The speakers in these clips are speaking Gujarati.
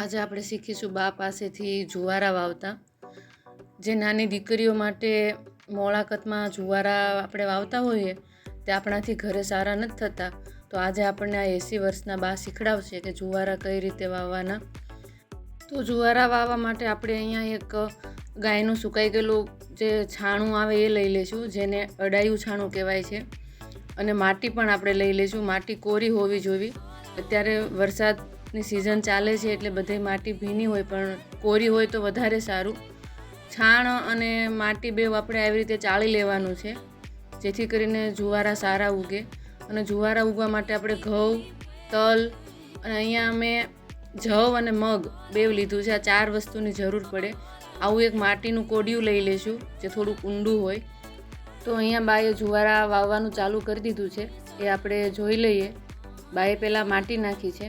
આજે આપણે શીખીશું બા પાસેથી જુવારા વાવતા. જે નાની દીકરીઓ માટે મોળાકતમાં જુવારા આપણે વાવતા હોઈએ તે આપણાથી ઘરે સારા નથી થતા. તો આજે આપણને આ 80 વર્ષના બા શીખડાવશે કે જુવારા કઈ રીતે વાવવાના. તો જુવારા વાવવા માટે આપણે અહીંયા એક ગાયનું સુકાઈ ગયેલું જે છાણું આવે એ લઈ લઈશું, જેને અડાયું છાણું કહેવાય છે. અને માટી પણ આપણે લઈ લઈશું. માટી કોરી હોવી જોઈએ. અત્યારે વરસાદની સિઝન ચાલે છે એટલે બધી માટી ભીની હોય, પણ કોરી હોય તો વધારે સારું. છાણ અને માટી બે આપણે આવી રીતે ચાળી લેવાનું છે, જેથી કરીને જુવારા સારા ઉગે. અને જુવારા ઉગવા માટે આપણે ઘઉં, તલ અને અહીંયા અમે જવ અને મગ બે લીધું છે. આ 4 વસ્તુની જરૂર પડે. આવું એક માટીનું કોડિયું લઈ લઈશું જે થોડુંક ઊંડું હોય. તો અહીંયા બાએ જુવારા વાવવાનું ચાલુ કરી દીધું છે, એ આપણે જોઈ લઈએ. બાએ પહેલાં માટી નાખી છે,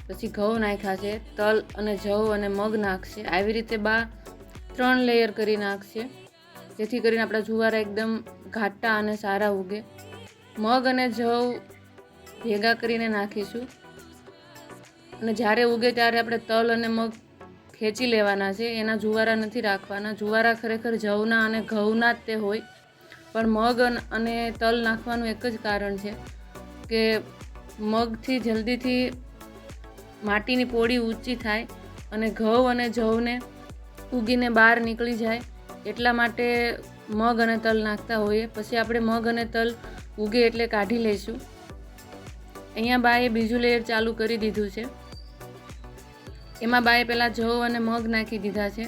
પછી ઘઉં નાખ્યા છે, તલ અને જવ અને મગ નાખશે. આવી રીતે બા 3 લેયર કરી નાખશે, જેથી કરીને આપણા જુવારા એકદમ ઘાટા અને સારા ઉગે. મગ અને જવ ભેગા કરીને નાખીશું. અને જ્યારે ઉગે ત્યારે આપણે તલ અને મગ ખેંચી લેવાના છે, એના જુવારા નથી રાખવાના. જુવારા ખરેખર જવના અને ઘઉંના જ તે હોય, પણ મગ અને તલ નાખવાનું એક જ કારણ છે કે મગથી જલ્દીથી માટીની પોળી ઊંચી થાય અને ઘઉં અને જવને ઉગીને બહાર નીકળી જાય, એટલા માટે મગ અને તલ નાખતા હોઈએ. પછી આપણે મગ અને તલ ઉગે એટલે કાઢી લઈશું. અહીંયા બાએ બીજું લેયર ચાલુ કરી દીધું છે. એમાં બાએ પહેલાં જવ અને મગ નાખી દીધા છે.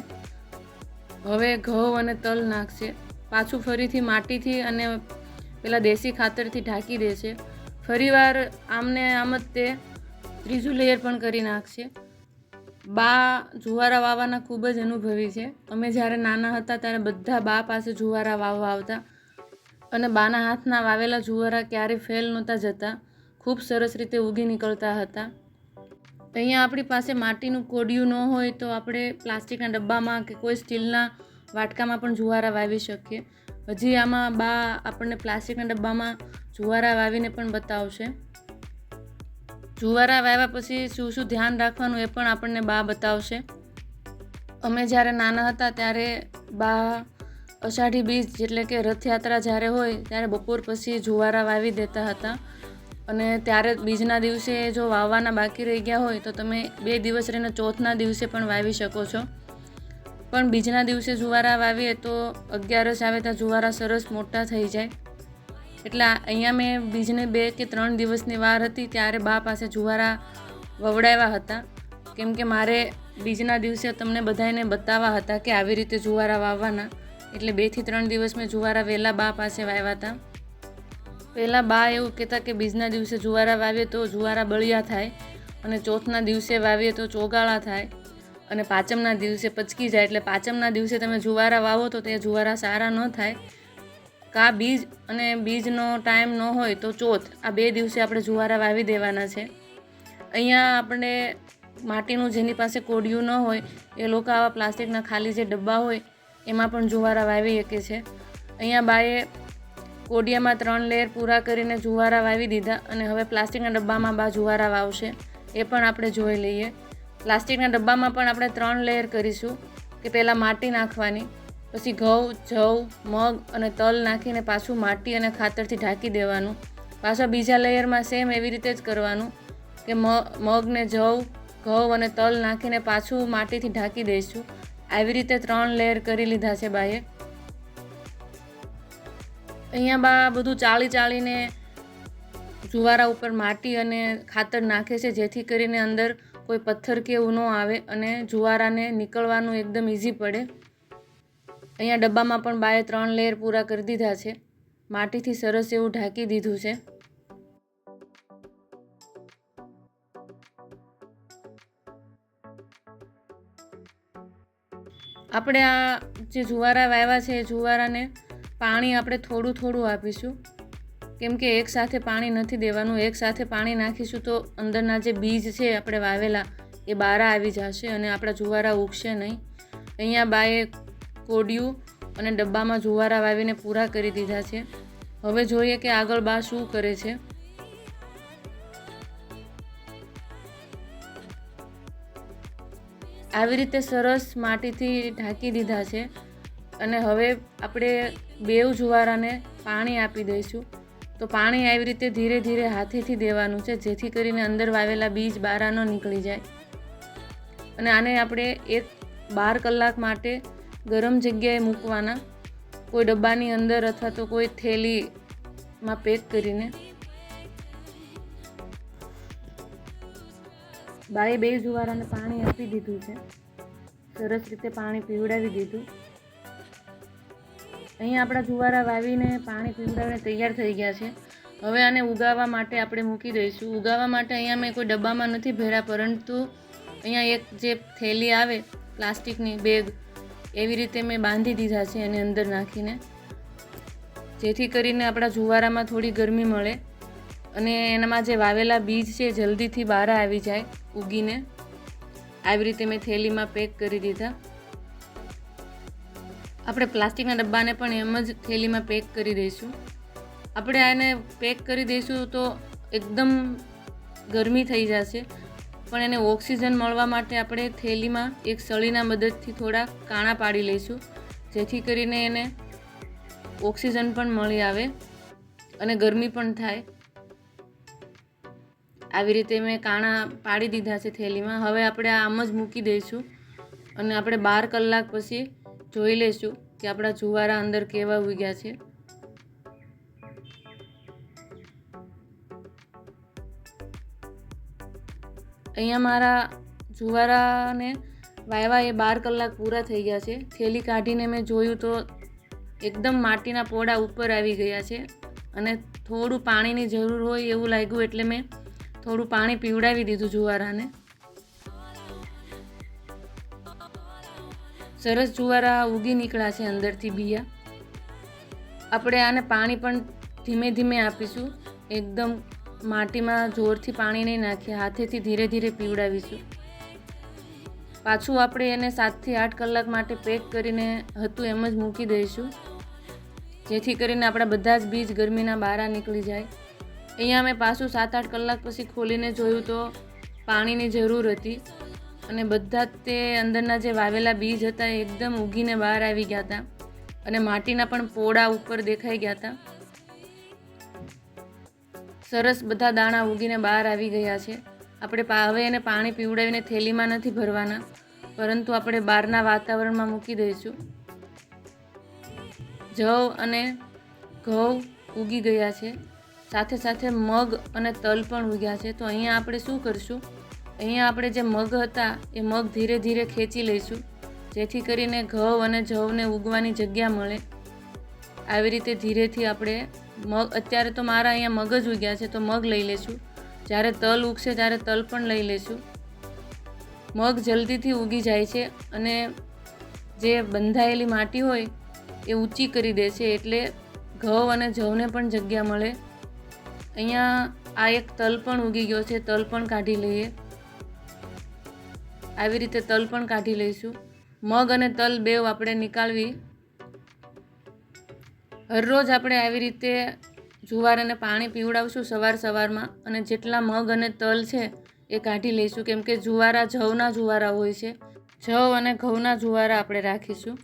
હવે ઘઉં અને તલ નાખશે. પાછું ફરીથી માટીથી અને પેલા દેશી ખાતરથી ઢાંકી દેશે. ફરીવાર આમને આમ જ તે ત્રીજું લેયર પણ કરી નાખશે. બા જુવારા વાવવાના ખૂબ જ અનુભવી છે. અમે જ્યારે નાના હતા ત્યારે બધા બા પાસે જુવારા વાવવા આવતા, અને બાના હાથના વાવેલા જુવારા ક્યારેય ફેલ નહોતા જતા, ખૂબ સરસ રીતે ઉગી નીકળતા હતા. અહીંયા આપણી પાસે માટીનું કોડિયું ન હોય તો આપણે પ્લાસ્ટિકના ડબ્બામાં કે કોઈ સ્ટીલના વાટકામાં પણ જુવારા વાવી શકીએ. હજી આમાં બા આપણને પ્લાસ્ટિકના ડબ્બામાં જુવારા વાવીને પણ બતાવશે. જુવારા વાવ્યા પછી શું શું ધ્યાન રાખવાનું એ પણ આપણને બા બતાવશે. અમે જ્યારે નાના હતા ત્યારે બા અષાઢી બીજ એટલે કે રથયાત્રા જ્યારે હોય ત્યારે બપોર પછી જુવારા વાવી દેતા હતા. અને ત્યારે બીજના દિવસે જો વાવવાના બાકી રહી ગયા હોય તો તમે 2 દિવસ રહીને ચોથના દિવસે પણ વાવી શકો છો. પણ બીજના દિવસે જુવારા વાવીએ તો 11 આવે ત્યાં જુવારા સરસ મોટા થઈ જાય. એટલે અહીંયા મેં બીજને 2 કે 3 દિવસની વાર હતી ત્યારે બા પાસે જુવારા વવડાવ્યા હતા, કેમ કે મારે બીજના દિવસે તમને બધાને બતાવવા હતા કે આવી રીતે જુવારા વાવવાના. એટલે 2 થી 3 દિવસ મેં જુવારા વહેલા બા પાસે વાવ્યા હતા. પહેલાં બા એવું કહેતા કે બીજના દિવસે જુવારા વાવીએ તો જુવારા બળિયા થાય, અને ચોથના દિવસે વાવીએ તો ચોગાળા થાય, અને પાંચમના દિવસે પચકી જાય. એટલે પાંચમના દિવસે તમે જુવારા વાવો તો તે જુવારા સારા ન થાય. કા બીજ અને બીજનો ટાઈમ ન હોય તો ચોથ, આ 2 દિવસે આપણે જુવારા વાવી દેવાના છે. અહીંયા આપણે માટીનું જેની પાસે કોડિયું ન હોય એ લોકો આવા પ્લાસ્ટિકના ખાલી જે ડબ્બા હોય એમાં પણ જુવારા વાવી શકે છે. અહીંયા બાએ કોડિયામાં 3 લેયર પૂરા કરીને જુવારા વાવી દીધા, અને હવે પ્લાસ્ટિકના ડબ્બામાં બા જુવારા વાવશે, એ પણ આપણે જોઈ લઈએ. પ્લાસ્ટિકના ડબ્બામાં પણ આપણે 3 લેયર કરીશું, કે પહેલાં માટી નાખવાની, પછી ઘઉં, જવ, મગ અને તલ નાખીને પાછું માટી અને ખાતરથી ઢાંકી દેવાનું. પાછા બીજા લેયરમાં સેમ એવી રીતે જ કરવાનું, કે મગને જવ, ઘઉં અને તલ નાખીને પાછું માટીથી ઢાંકી દઈશું. આવી રીતે 3 લેયર કરી લીધા છે બાએ. અહીંયા બા બધું ચાળીને જુવારા ઉપર માટી અને ખાતર નાખે છે, જેથી કરીને અંદર કોઈ પથ્થર કે એવું ન આવે અને જુવારાને નીકળવાનું એકદમ ઇઝી પડે. અહીંયા ડબ્બામાં પણ બાએ 3 લેયર પૂરા કરી દીધા છે. માટીથી સરસ એવું ઢાંકી દીધું છે. આપણે આ જે જુવારા વાવ્યા છે એ જુવારાને પાણી આપણે થોડું થોડું આપીશું, કેમ કે એકસાથે પાણી નથી દેવાનું. એકસાથે પાણી નાખીશું તો અંદરના જે બીજ છે આપણે વાવેલા એ બહાર આવી જશે અને આપણા જુવારા ઉગશે નહીં. અહીંયા બાએ કોડિયું અને ડબ્બામાં જુવારા વાવીને પૂરા કરી દીધા છે. હવે જોઈએ કે આગળ બા શું કરે છે. આવી રીતે સરસ માટીથી ઢાંકી દીધા છે અને હવે આપણે બેઉ જુવારાને પાણી આપી દઈશું. તો પાણી આવી રીતે ધીરે ધીરે હાથેથી દેવાનું છે, જેથી કરીને અંદર વાવેલા બીજ બહાર ન નીકળી જાય. અને આને આપણે 12 કલાક માટે ગરમ જગ્યાએ મૂકવાના, કોઈ ડબ્બાની અંદર અથવા તો કોઈ થેલીમાં પેક કરીને. બાએ બે જુવારાને પાણી આપી દીધું છે, સરસ રીતે પાણી પીવડાવી દીધું. અહીંયા આપણા જુવારા વાવીને પાણી પીવડાવીને તૈયાર થઈ ગયા છે. હવે આને ઉગાવવા માટે આપણે મૂકી દઈશું. ઉગાવવા માટે અહીંયા મેં કોઈ ડબ્બામાં નથી ભર્યા, પરંતુ અહીંયા એક જે થેલી આવે પ્લાસ્ટિકની બેગ, એવી રીતે મેં બાંધી દીધા છે એની અંદર નાખીને, જેથી કરીને આપણા જુવારામાં થોડી ગરમી મળે અને એનામાં જે વાવેલા બીજ છે જલ્દીથી બહાર આવી જાય ઉગીને. આવી રીતે મેં થેલીમાં પેક કરી દીધા. આપણે પ્લાસ્ટિકના ડબ્બાને પણ એમ જ થેલીમાં પેક કરી દઈશું. આપણે આને પેક કરી દઈશું તો એકદમ ગરમી થઈ જશે, પણ એને ઓક્સિજન મળવા માટે આપણે થેલીમાં એક સળીના મદદથી થોડા કાણા પાડી લઈશું, જેથી કરીને એને ઓક્સિજન પણ મળી આવે અને ગરમી પણ થાય. આવી રીતે મેં કાણા પાડી દીધા છે થેલીમાં. હવે આપણે આમ જ મૂકી દઈશું અને આપણે 12 કલાક પછી જોઈ લઈશું કે આપણા જુવારા અંદર કેવા ઉગ્યા છે. અહીંયા મારા જુવારાને વાવ્યા એ 12 કલાક પૂરા થઈ ગયા છે. થેલી કાઢીને મેં જોયું તો એકદમ માટીના પોડા ઉપર આવી ગયા છે અને થોડું પાણીની જરૂર હોય એવું લાગ્યું, એટલે મેં થોડું પાણી પીવડાવી દીધું જુવારાને. સરસ જુવારા ઉગી નીકળ્યા છે અંદરથી બિયા. આપણે આને પાણી પણ ધીમે ધીમે આપીશું, એકદમ માટીમાં જોરથી પાણી નહીં નાખીએ, હાથેથી ધીરે ધીરે પીવડાવીશું. પાછું આપણે એને 7 થી 8 કલાક માટે પેક કરીને હતું એમ જ મૂકી દઈશું, જેથી કરીને આપણા બધા જ બીજ ગરમીના બહાર નીકળી જાય. અહીંયા મેં પાછું 7-8 કલાક પછી ખોલીને જોયું તો પાણીની જરૂર હતી અને બધા તે અંદરના જે વાવેલા બીજ હતા એ એકદમ ઉગીને બહાર આવી ગયા હતા અને માટીના પણ પોડા ઉપર દેખાઈ ગયા હતા. સરસ બધા દાણા ઉગીને બહાર આવી ગયા છે. આપણે હવે એને પાણી પીવડાવીને થેલીમાં નથી ભરવાના, પરંતુ આપણે બહારના વાતાવરણમાં મૂકી દઈશું. જવ અને ઘઉં ઉગી ગયા છે, સાથે સાથે મગ અને તલ પણ ઉગ્યા છે. તો અહીંયા આપણે શું કરશું, અહીંયા આપણે જે મગ હતા એ મગ ધીરે ધીરે ખેંચી લઈશું, જેથી કરીને ઘઉં અને જવને ઉગવાની જગ્યા મળે. આવી રીતે ધીરેથી આપણે મગ, અત્યારે તો મારા અહીંયા મગ જ ઉગ્યા છે તો મગ લઈ લઈશું. જ્યારે તલ ઉગશે ત્યારે તલ પણ લઈ લઈશું. મગ જલ્દીથી ઉગી જાય છે અને જે બંધાયેલી માટી હોય એ ઊંચી કરી દે છે, એટલે ઘઉં અને જવને પણ જગ્યા મળે. અહીંયા આ એક તલ પણ ઉગી ગયો છે, તલ પણ કાઢી લઈએ. આવી રીતે તલ પણ કાઢી લઈશું. મગ અને તલ બેવ આપણે નીકાળવી. હરરોજ આપણે આવી રીતે જુવારાને પાણી પીવડાવશું સવારમાં, અને જેટલા મગ અને તલ છે એ કાઢી લઈશું, કેમ કે જુવારા જવના જુવારા હોય છે. જવ અને ઘઉંના જુવારા આપણે રાખીશું.